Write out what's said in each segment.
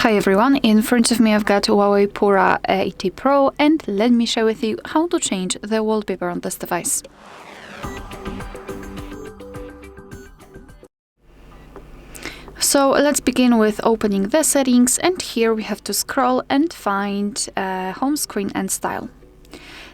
Hi everyone, in front of me I've got HUAWEI Pura 80 Pro, and let me share with you how to change the wallpaper on this device. So let's begin with opening the settings, and here we have to scroll and find home screen and style.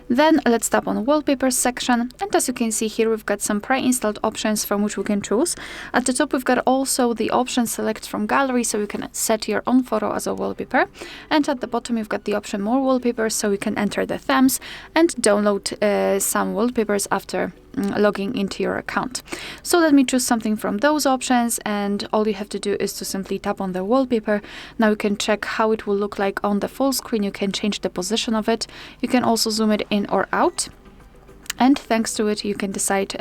Then let's tap on Wallpapers section, and as you can see here we've got some pre-installed options from which we can choose. At the top we've got also the option select from gallery, so you can set your own photo as a wallpaper, and at the bottom you've got the option more wallpapers, so you can enter the themes and download some wallpapers after logging into your account. So let me choose something from those options, and all you have to do is to simply tap on the wallpaper. Now you can check how it will look like on the full screen. You can change the position of it. You can also zoom it in or out, and thanks to it you can decide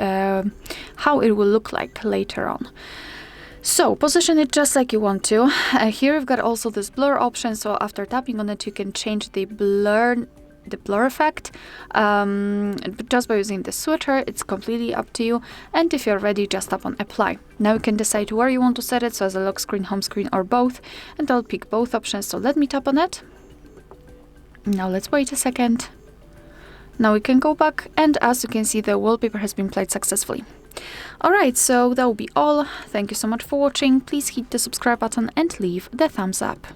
how it will look like later on. So position it just like you want to. Here you've got also this blur option, so after tapping on it you can change the blur effect just by using the switcher. It's completely up to you, and if you're ready just tap on apply. Now you can decide where you want to set it, so as a lock screen, home screen, or both, and I'll pick both options. So let me tap on it. Now let's wait a second. Now we can go back, and as you can see the wallpaper has been applied successfully. Alright, so that will be all. Thank you so much for watching. Please hit the subscribe button and leave the thumbs up.